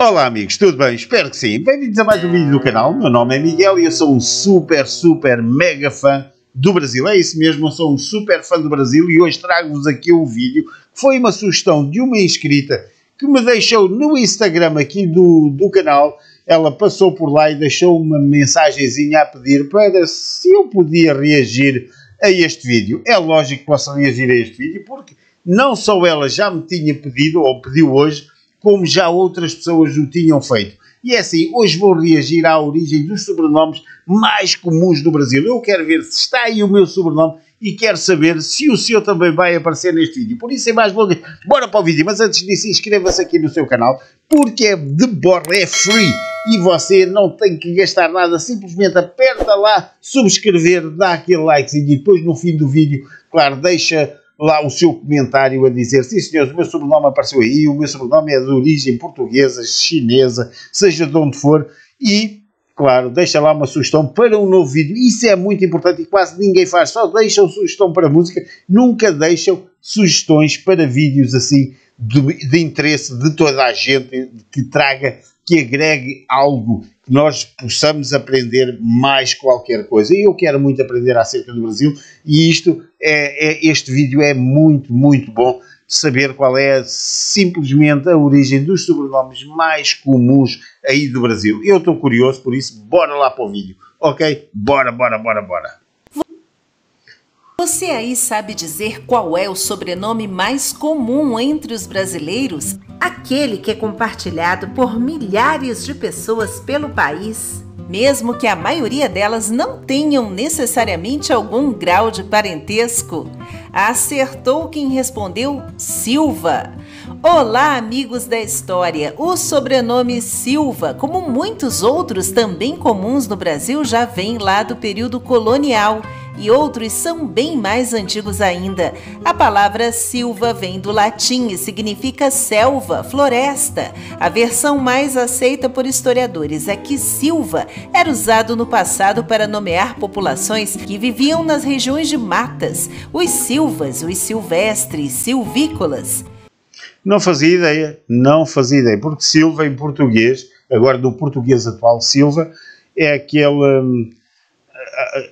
Olá amigos, tudo bem? Espero que sim. Bem-vindos a mais um vídeo do canal. Meu nome é Miguel e eu sou um super mega fã do Brasil. É isso mesmo, eu sou um super fã do Brasil e hoje trago-vos aqui um vídeo que foi uma sugestão de uma inscrita que me deixou no Instagram aqui do canal. Ela passou por lá e deixou uma mensagenzinha a pedir para se eu podia reagir a este vídeo. É lógico que posso reagir a este vídeo porque não só ela já me tinha pedido ou pediu hoje, como já outras pessoas o tinham feito. E é assim, hoje vou reagir à origem dos sobrenomes mais comuns do Brasil. Eu quero ver se está aí o meu sobrenome e quero saber se o seu também vai aparecer neste vídeo. Por isso, sem mais delongas, bora para o vídeo. Mas antes disso, inscreva-se aqui no seu canal, porque é de borla, é free. E você não tem que gastar nada, simplesmente aperta lá, subscrever, dá aquele like e depois no fim do vídeo, claro, deixa lá o seu comentário a dizer: sim senhores, o meu sobrenome apareceu aí, o meu sobrenome é de origem portuguesa, chinesa, seja de onde for, e claro, deixa lá uma sugestão para um novo vídeo. Isso é muito importante e quase ninguém faz, só deixam sugestão para música, nunca deixam sugestões para vídeos assim de interesse de toda a gente, que traga, que agregue algo, que nós possamos aprender mais qualquer coisa. E eu quero muito aprender acerca do Brasil e este vídeo é muito bom de saber qual é simplesmente a origem dos sobrenomes mais comuns aí do Brasil. Eu estou curioso, por isso bora lá para o vídeo, ok? Bora. Você aí sabe dizer qual é o sobrenome mais comum entre os brasileiros? Aquele que é compartilhado por milhares de pessoas pelo país, mesmo que a maioria delas não tenham necessariamente algum grau de parentesco. Acertou quem respondeu Silva. Olá, amigos da história! O sobrenome Silva, como muitos outros também comuns no Brasil, já vem lá do período colonial. E outros são bem mais antigos ainda. A palavra Silva vem do latim e significa selva, floresta. A versão mais aceita por historiadores é que Silva era usado no passado para nomear populações que viviam nas regiões de matas, os silvas, os silvestres, silvícolas. Não fazia ideia, porque Silva em português, agora do português atual, Silva é aquele...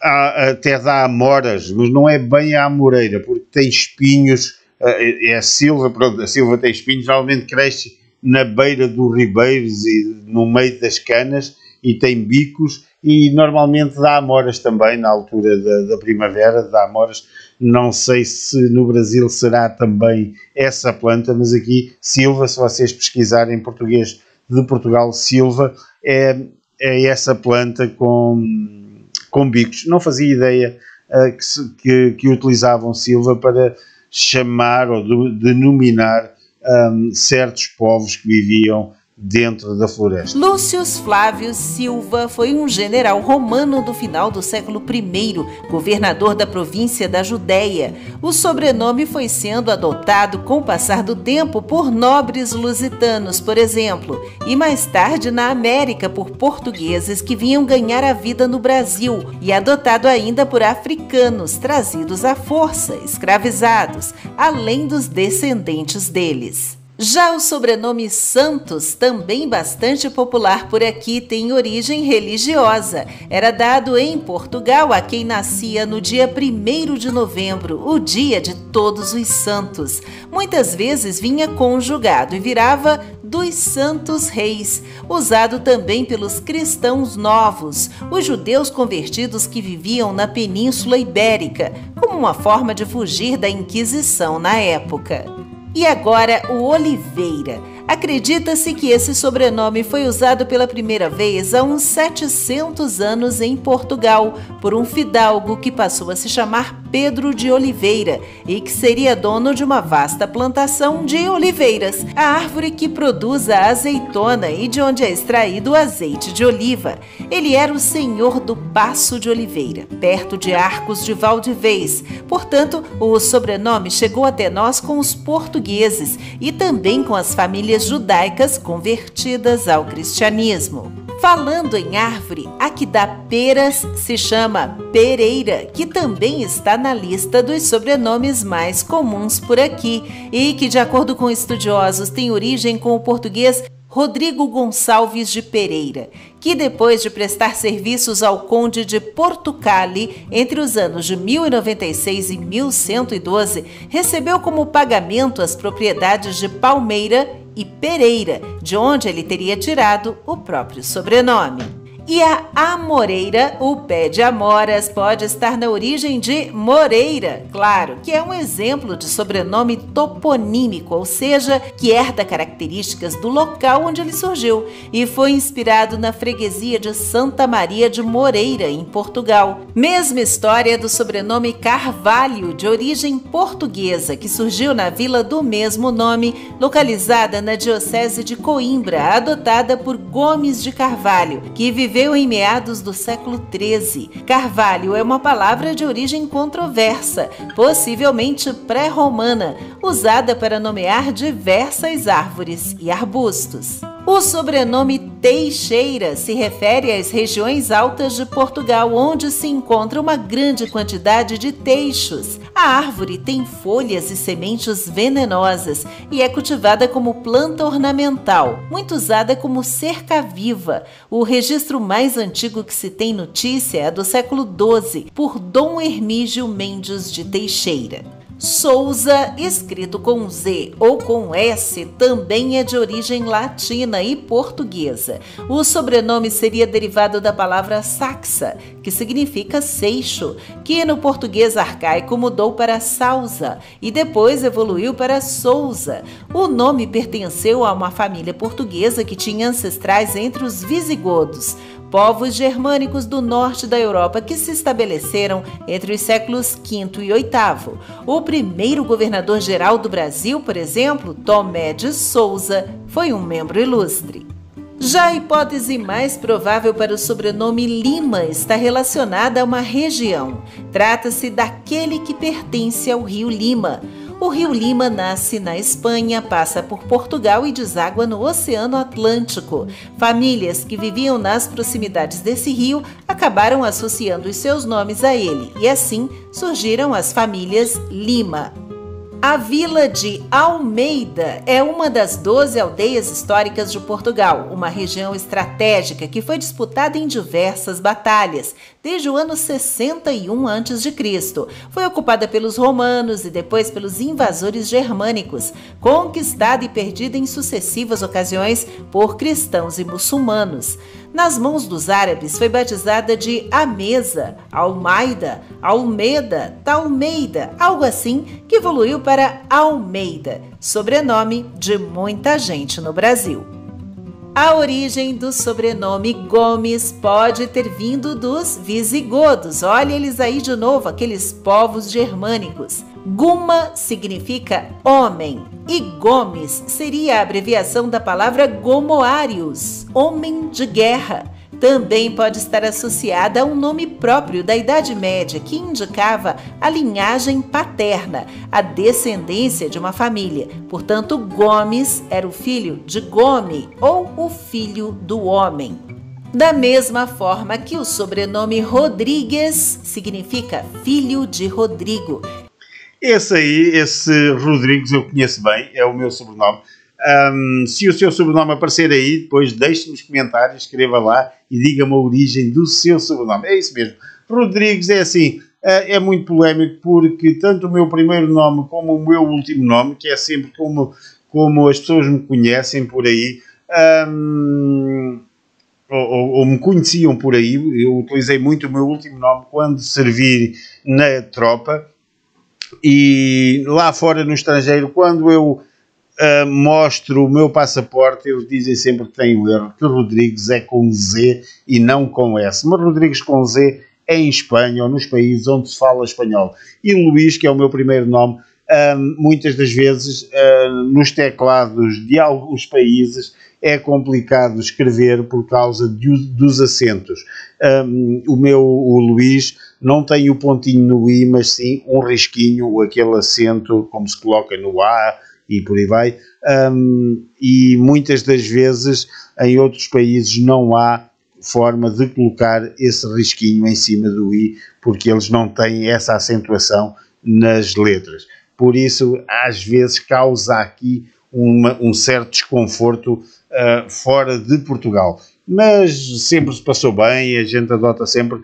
até dá amoras, mas não é bem a amoreira, porque tem espinhos, é a silva, pronto, a silva tem espinhos, geralmente cresce na beira dos ribeiros e no meio das canas e tem bicos e normalmente dá amoras também na altura da primavera, dá amoras. Não sei se no Brasil será também essa planta, mas aqui silva, se vocês pesquisarem em português de Portugal, silva é essa planta com bicos. Não fazia ideia que utilizavam silva para chamar ou denominar certos povos que viviam dentro da floresta. Lúcio Flávio Silva foi um general romano do final do século I, governador da província da Judéia. O sobrenome foi sendo adotado com o passar do tempo por nobres lusitanos, por exemplo, e mais tarde na América por portugueses que vinham ganhar a vida no Brasil, e adotado ainda por africanos trazidos à força, escravizados, além dos descendentes deles. Já o sobrenome Santos, também bastante popular por aqui, tem origem religiosa. Era dado em Portugal a quem nascia no dia 1º de novembro, o dia de Todos os Santos. Muitas vezes vinha conjugado e virava dos Santos Reis, usado também pelos cristãos novos, os judeus convertidos que viviam na Península Ibérica, como uma forma de fugir da Inquisição na época. E agora o Oliveira. Acredita-se que esse sobrenome foi usado pela primeira vez há uns 700 anos em Portugal, por um fidalgo que passou a se chamar Pedro de Oliveira e que seria dono de uma vasta plantação de oliveiras, a árvore que produz a azeitona e de onde é extraído o azeite de oliva. Ele era o senhor do Paço de Oliveira, perto de Arcos de Valdevez. Portanto, o sobrenome chegou até nós com os portugueses e também com as famílias judaicas convertidas ao cristianismo. Falando em árvore, a que dá peras se chama pereira, que também está na lista dos sobrenomes mais comuns por aqui e que, de acordo com estudiosos, tem origem com o português Rodrigo Gonçalves de Pereira, que depois de prestar serviços ao conde de Portucali entre os anos de 1096 e 1112, recebeu como pagamento as propriedades de Palmeira e Pereira, de onde ele teria tirado o próprio sobrenome. E a amoreira, o pé de amoras, pode estar na origem de Moreira, claro, que é um exemplo de sobrenome toponímico, ou seja, que herda características do local onde ele surgiu e foi inspirado na freguesia de Santa Maria de Moreira, em Portugal. Mesma história do sobrenome Carvalho, de origem portuguesa, que surgiu na vila do mesmo nome, localizada na diocese de Coimbra, adotada por Gomes de Carvalho, que viveu em meados do século XIII. Carvalho é uma palavra de origem controversa, possivelmente pré-romana, usada para nomear diversas árvores e arbustos. O sobrenome Teixeira se refere às regiões altas de Portugal, onde se encontra uma grande quantidade de teixos. A árvore tem folhas e sementes venenosas e é cultivada como planta ornamental, muito usada como cerca-viva. O registro mais antigo que se tem notícia é do século XII, por Dom Hermígio Mendes de Teixeira. Souza, escrito com Z ou com S, também é de origem latina e portuguesa. O sobrenome seria derivado da palavra saxa, que significa seixo, que no português arcaico mudou para Sausa e depois evoluiu para Souza. O nome pertenceu a uma família portuguesa que tinha ancestrais entre os visigodos, povos germânicos do norte da Europa que se estabeleceram entre os séculos V e VIII. O primeiro governador-geral do Brasil, por exemplo, Tomé de Souza, foi um membro ilustre. Já a hipótese mais provável para o sobrenome Lima está relacionada a uma região. Trata-se daquele que pertence ao rio Lima. O rio Lima nasce na Espanha, passa por Portugal e deságua no Oceano Atlântico. Famílias que viviam nas proximidades desse rio acabaram associando os seus nomes a ele, e assim surgiram as famílias Lima. A vila de Almeida é uma das 12 aldeias históricas de Portugal, uma região estratégica que foi disputada em diversas batalhas, desde o ano 61 a.C. Foi ocupada pelos romanos e depois pelos invasores germânicos, conquistada e perdida em sucessivas ocasiões por cristãos e muçulmanos. Nas mãos dos árabes foi batizada de Ameza, Almeida, Almeda, Talmeida, algo assim, que evoluiu para Almeida, sobrenome de muita gente no Brasil. A origem do sobrenome Gomes pode ter vindo dos visigodos. Olha eles aí de novo, aqueles povos germânicos. Guma significa homem e Gomes seria a abreviação da palavra Gomoarius, homem de guerra. Também pode estar associada a um nome próprio da Idade Média que indicava a linhagem paterna, a descendência de uma família. Portanto, Gomes era o filho de Gome ou o filho do homem. Da mesma forma que o sobrenome Rodrigues significa filho de Rodrigo. Esse Rodrigues eu conheço bem, é o meu sobrenome. Se o seu sobrenome aparecer aí, depois deixe nos comentários, escreva lá e diga-me a origem do seu sobrenome. É isso mesmo. Rodrigues é assim, é muito polémico porque tanto o meu primeiro nome como o meu último nome, que é sempre como as pessoas me conhecem por aí, ou me conheciam por aí, eu utilizei muito o meu último nome quando servi na tropa e lá fora no estrangeiro, quando eu mostro o meu passaporte, eles dizem sempre que tem o erro, que Rodrigues é com Z e não com S. Mas Rodrigues com Z é em Espanha ou nos países onde se fala espanhol. E Luís, que é o meu primeiro nome, muitas das vezes nos teclados de alguns países é complicado escrever por causa dos acentos. O Luís não tem o pontinho no I, mas sim um risquinho, aquele acento como se coloca no A, e por aí vai, e muitas das vezes em outros países não há forma de colocar esse risquinho em cima do I, porque eles não têm essa acentuação nas letras. Por isso, às vezes, causa aqui um certo desconforto fora de Portugal. Mas sempre se passou bem, a gente adota sempre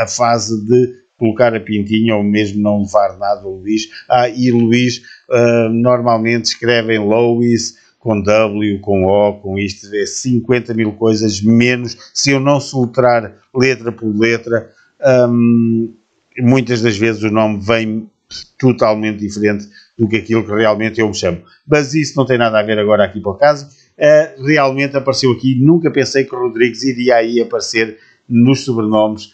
a fase de colocar a pintinha ou mesmo não levar nada ao Luís. E Luís normalmente escrevem Lois com W, com O, com isto, é 50 mil coisas, menos se eu não soltar letra por letra. Muitas das vezes o nome vem totalmente diferente do que aquilo que realmente eu me chamo. Mas isso não tem nada a ver agora aqui para o caso. Realmente apareceu aqui, nunca pensei que o Rodrigues iria aí aparecer nos sobrenomes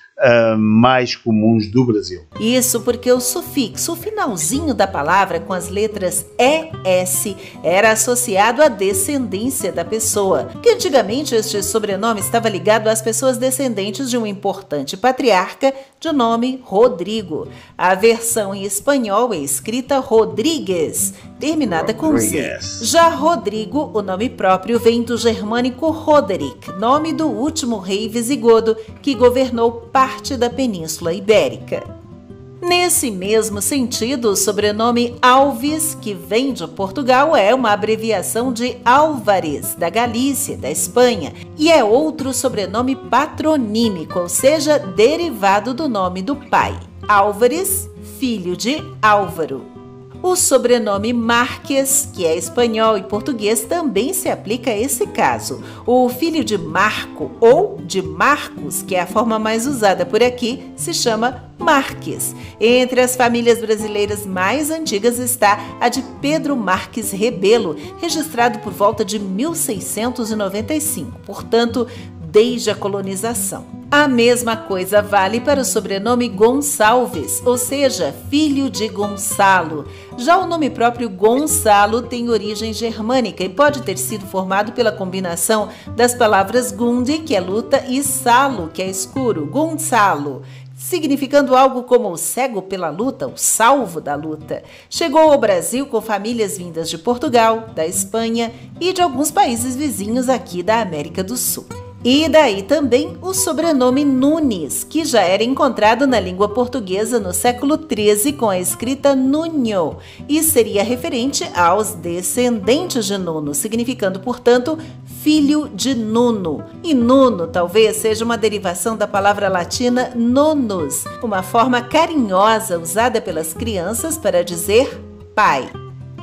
mais comuns do Brasil. Isso porque o sufixo, o finalzinho da palavra com as letras ES, era associado à descendência da pessoa, que antigamente este sobrenome estava ligado às pessoas descendentes de um importante patriarca de nome Rodrigo. A versão em espanhol é escrita Rodríguez, terminada com Z. Já Rodrigo, o nome próprio, vem do germânico Roderick, nome do último rei visigodo que governou parte da Península Ibérica. Nesse mesmo sentido, o sobrenome Alves, que vem de Portugal, é uma abreviação de Álvares, da Galícia, da Espanha, e é outro sobrenome patronímico, ou seja, derivado do nome do pai. Álvares, filho de Álvaro. O sobrenome Marques, que é espanhol e português, também se aplica a esse caso. O filho de Marco ou de Marcos, que é a forma mais usada por aqui, se chama Marques. Entre as famílias brasileiras mais antigas está a de Pedro Marques Rebelo, registrado por volta de 1695, portanto, desde a colonização. A mesma coisa vale para o sobrenome Gonçalves, ou seja, filho de Gonçalo. Já o nome próprio Gonçalo tem origem germânica e pode ter sido formado pela combinação das palavras Gundi, que é luta, e Salo, que é escuro, Gonçalo, significando algo como o cego pela luta, o salvo da luta. Chegou ao Brasil com famílias vindas de Portugal, da Espanha e de alguns países vizinhos aqui da América do Sul. E daí também o sobrenome Nunes, que já era encontrado na língua portuguesa no século XIII com a escrita Nuño, e seria referente aos descendentes de Nuno, significando, portanto, filho de Nuno. E Nuno talvez seja uma derivação da palavra latina nonus, uma forma carinhosa usada pelas crianças para dizer pai.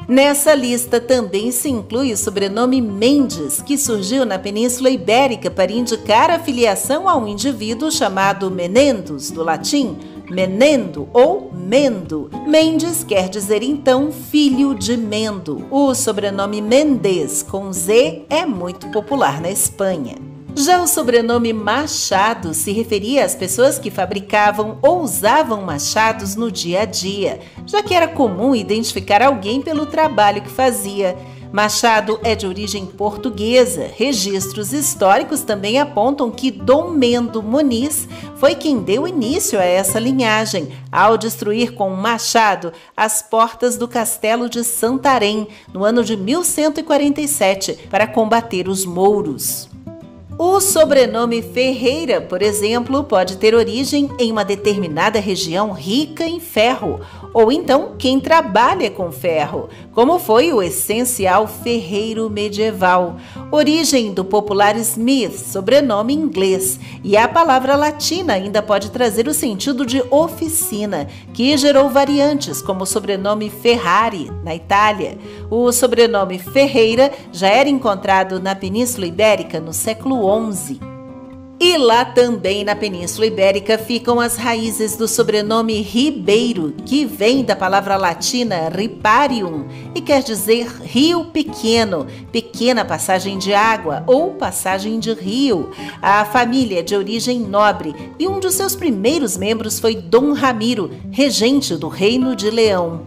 Nessa lista também se inclui o sobrenome Mendes, que surgiu na Península Ibérica para indicar a filiação a um indivíduo chamado Menendus, do latim menendo ou mendo. Mendes quer dizer então filho de Mendo. O sobrenome Mendes com Z é muito popular na Espanha. Já o sobrenome Machado se referia às pessoas que fabricavam ou usavam machados no dia a dia, já que era comum identificar alguém pelo trabalho que fazia. Machado é de origem portuguesa. Registros históricos também apontam que Dom Mendo Muniz foi quem deu início a essa linhagem, ao destruir com um machado as portas do castelo de Santarém, no ano de 1147, para combater os mouros. O sobrenome Ferreira, por exemplo, pode ter origem em uma determinada região rica em ferro, ou então quem trabalha com ferro, como foi o essencial ferreiro medieval, origem do popular Smith, sobrenome inglês, e a palavra latina ainda pode trazer o sentido de oficina, que gerou variantes como o sobrenome Ferrari, na Itália. O sobrenome Ferreira já era encontrado na Península Ibérica no século XI. E lá também na Península Ibérica ficam as raízes do sobrenome Ribeiro, que vem da palavra latina riparium e quer dizer rio pequeno, pequena passagem de água ou passagem de rio. A família é de origem nobre e um dos seus primeiros membros foi Dom Ramiro, regente do Reino de Leão.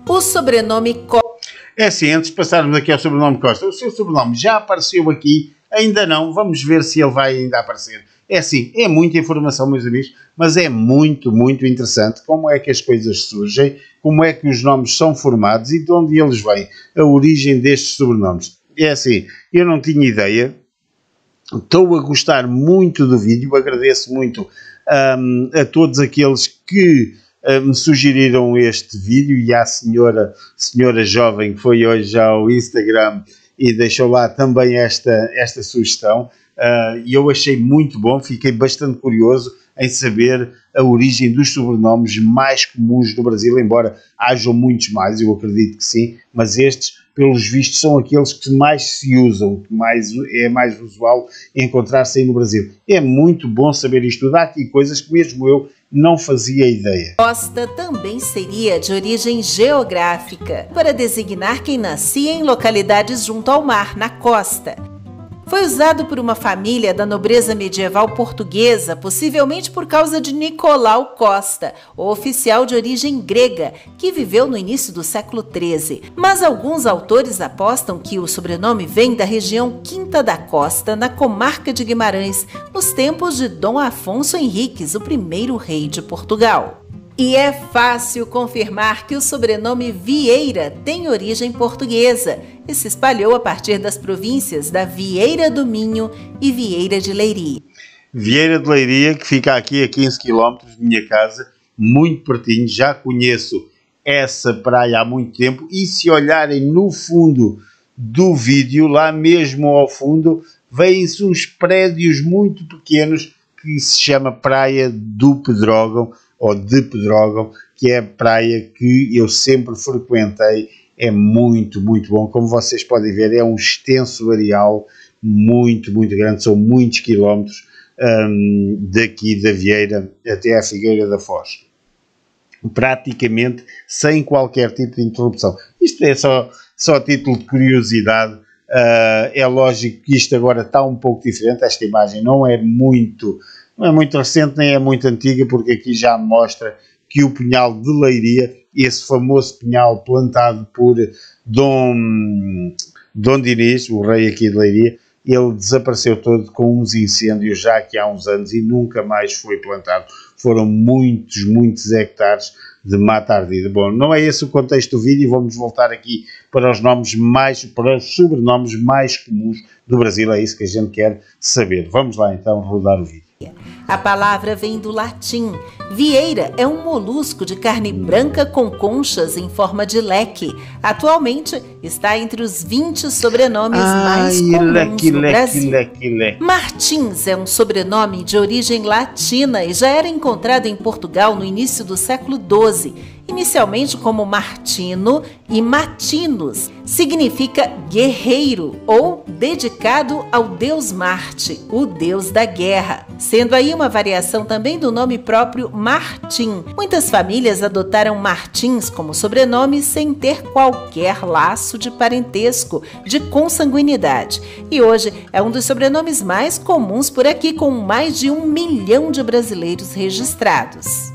O sobrenome Costa. É assim, antes de passarmos aqui ao sobrenome Costa, o seu sobrenome já apareceu aqui? Ainda não, vamos ver se ele vai ainda aparecer. É assim, é muita informação, meus amigos, mas é muito, muito interessante como é que as coisas surgem, como é que os nomes são formados e de onde eles vêm, a origem destes sobrenomes. É assim, eu não tinha ideia, estou a gostar muito do vídeo, agradeço muito a todos aqueles que me sugeriram este vídeo e à senhora jovem que foi hoje ao Instagram e deixou lá também esta sugestão. E eu achei muito bom, fiquei bastante curioso em saber a origem dos sobrenomes mais comuns do Brasil, embora hajam muitos mais, eu acredito que sim, mas estes, pelos vistos, são aqueles que mais se usam, que é mais usual encontrar-se aí no Brasil. É muito bom saber isto tudo. Há aqui coisas que mesmo eu não fazia ideia. Costa também seria de origem geográfica, para designar quem nascia em localidades junto ao mar, na costa. Foi usado por uma família da nobreza medieval portuguesa, possivelmente por causa de Nicolau Costa, o oficial de origem grega, que viveu no início do século XIII. Mas alguns autores apostam que o sobrenome vem da região Quinta da Costa, na comarca de Guimarães, nos tempos de Dom Afonso Henriques, o primeiro rei de Portugal. E é fácil confirmar que o sobrenome Vieira tem origem portuguesa e se espalhou a partir das províncias da Vieira do Minho e Vieira de Leiria. Vieira de Leiria, que fica aqui a 15 km de minha casa, muito pertinho, já conheço essa praia há muito tempo, e se olharem no fundo do vídeo, lá mesmo ao fundo, veem-se uns prédios muito pequenos que se chama Praia do Pedrógão, ou de Pedrógão, que é a praia que eu sempre frequentei. É muito, muito bom. Como vocês podem ver, é um extenso areal muito, muito grande, são muitos quilómetros daqui da Vieira até à Figueira da Foz. Praticamente sem qualquer tipo de interrupção. Isto é só título de curiosidade. É lógico que isto agora está um pouco diferente, esta imagem não é muito recente nem é muito antiga, porque aqui já mostra que o Pinhal de Leiria, esse famoso pinhal plantado por Dom Dinis, o rei aqui de Leiria, ele desapareceu todo com uns incêndios já aqui há uns anos e nunca mais foi plantado. Foram muitos hectares de mata ardida. Bom, não é esse o contexto do vídeo, vamos voltar aqui para os sobrenomes mais comuns do Brasil, é isso que a gente quer saber. Vamos lá então rodar o vídeo. A palavra vem do latim. Vieira é um molusco de carne branca com conchas em forma de leque. Atualmente está entre os 20 sobrenomes mais comuns no Brasil. Martins é um sobrenome de origem latina e já era encontrado em Portugal no início do século XII. Inicialmente como Martino e Matinus, significa guerreiro ou dedicado ao deus Marte, o deus da guerra, sendo aí uma variação também do nome próprio Martim. Muitas famílias adotaram Martins como sobrenome sem ter qualquer laço de parentesco, de consanguinidade. E hoje é um dos sobrenomes mais comuns por aqui, com mais de 1 milhão de brasileiros registrados.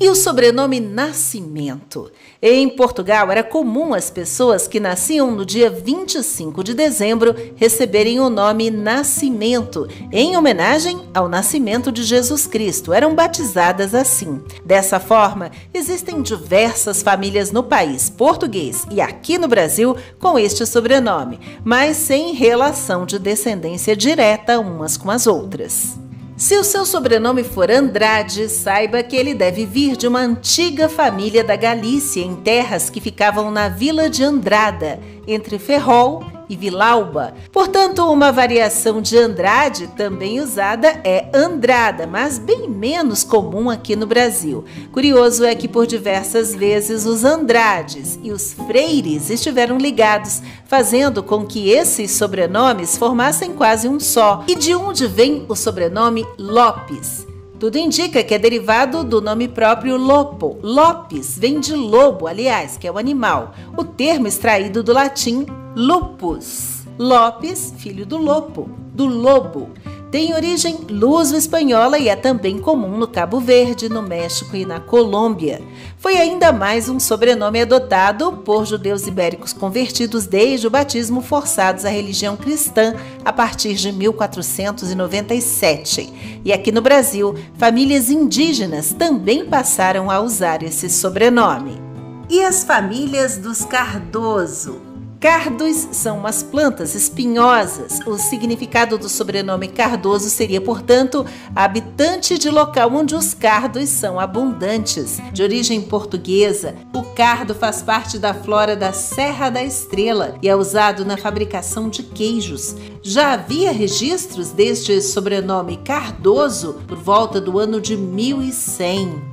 E o sobrenome Nascimento? Em Portugal, era comum as pessoas que nasciam no dia 25 de dezembro receberem o nome Nascimento, em homenagem ao nascimento de Jesus Cristo. Eram batizadas assim. Dessa forma, existem diversas famílias no país português e aqui no Brasil com este sobrenome, mas sem relação de descendência direta umas com as outras. Se o seu sobrenome for Andrade, saiba que ele deve vir de uma antiga família da Galícia, em terras que ficavam na vila de Andrada, entre Ferrol e Vilauba. Portanto, uma variação de Andrade também usada é Andrada, mas bem menos comum aqui no Brasil. Curioso é que por diversas vezes os Andrades e os Freires estiveram ligados, fazendo com que esses sobrenomes formassem quase um só. E de onde vem o sobrenome Lopes? Tudo indica que é derivado do nome próprio Lopo. Lopes vem de lobo, aliás, que é o animal. O termo extraído do latim lupus. Lopes, filho do lopo, do lobo. Tem origem luso-espanhola e é também comum no Cabo Verde, no México e na Colômbia. Foi ainda mais um sobrenome adotado por judeus ibéricos convertidos desde o batismo forçados à religião cristã a partir de 1497. E aqui no Brasil, famílias indígenas também passaram a usar esse sobrenome. E as famílias dos Cardoso? Cardos são umas plantas espinhosas. O significado do sobrenome Cardoso seria, portanto, habitante de local onde os cardos são abundantes. De origem portuguesa, o cardo faz parte da flora da Serra da Estrela e é usado na fabricação de queijos. Já havia registros deste sobrenome Cardoso por volta do ano de 1100.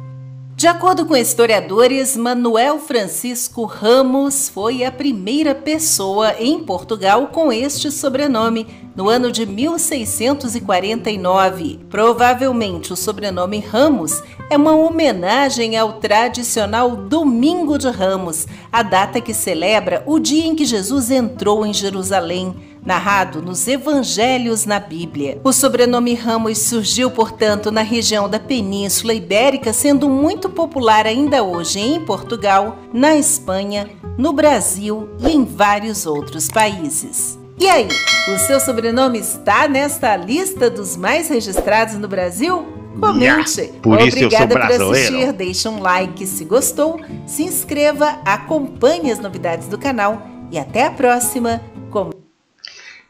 De acordo com historiadores, Manuel Francisco Ramos foi a primeira pessoa em Portugal com este sobrenome, no ano de 1649. Provavelmente o sobrenome Ramos é uma homenagem ao tradicional Domingo de Ramos, a data que celebra o dia em que Jesus entrou em Jerusalém, narrado nos Evangelhos na Bíblia. O sobrenome Ramos surgiu, portanto, na região da Península Ibérica, sendo muito popular ainda hoje em Portugal, na Espanha, no Brasil e em vários outros países. E aí, o seu sobrenome está nesta lista dos mais registrados no Brasil? Comente! Por isso Obrigada eu sou por assistir, deixa um like se gostou, se inscreva, acompanhe as novidades do canal e até a próxima!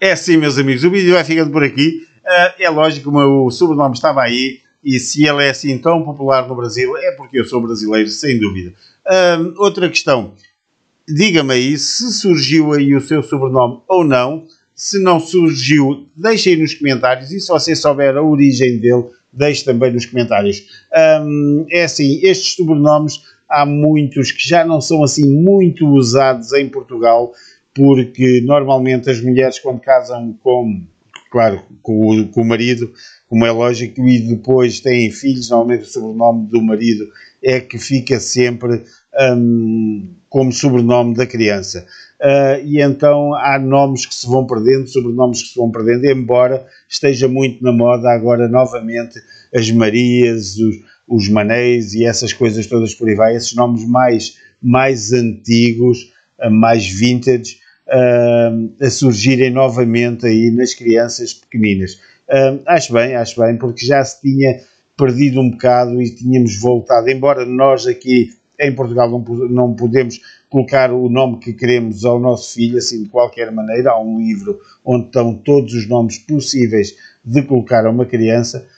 É assim, meus amigos, o vídeo vai ficando por aqui. É lógico que o meu sobrenome estava aí e se ele é assim tão popular no Brasil é porque eu sou brasileiro, sem dúvida. Outra questão, diga-me aí se surgiu aí o seu sobrenome ou não. Se não surgiu, deixe aí nos comentários e se você souber a origem dele, deixe também nos comentários. É assim, estes sobrenomes há muitos que já não são assim muito usados em Portugal, porque normalmente as mulheres quando casam com o marido, como é lógico, e depois têm filhos, normalmente o sobrenome do marido é que fica sempre como sobrenome da criança. E então há nomes que se vão perdendo, sobrenomes que se vão perdendo, embora esteja muito na moda agora novamente as Marias, os Manéis e essas coisas todas por aí vai, esses nomes mais antigos, mais vintage, a surgirem novamente aí nas crianças pequeninas. Acho bem, porque já se tinha perdido um bocado e tínhamos voltado, embora nós aqui em Portugal não podemos colocar o nome que queremos ao nosso filho, assim de qualquer maneira. Há um livro onde estão todos os nomes possíveis de colocar a uma criança,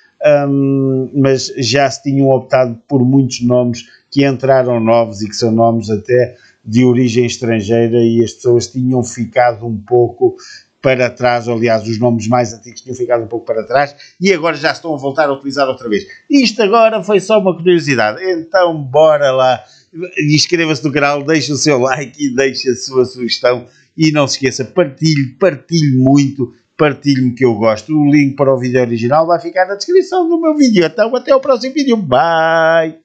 mas já se tinham optado por muitos nomes que entraram novos e que são nomes até de origem estrangeira e as pessoas tinham ficado um pouco para trás, aliás, os nomes mais antigos tinham ficado um pouco para trás e agora já estão a voltar a utilizar outra vez. Isto agora foi só uma curiosidade, então bora lá, inscreva-se no canal, deixe o seu like e deixe a sua sugestão e não se esqueça, partilhe muito, partilhe-me que eu gosto. O link para o vídeo original vai ficar na descrição do meu vídeo, então até ao próximo vídeo, bye!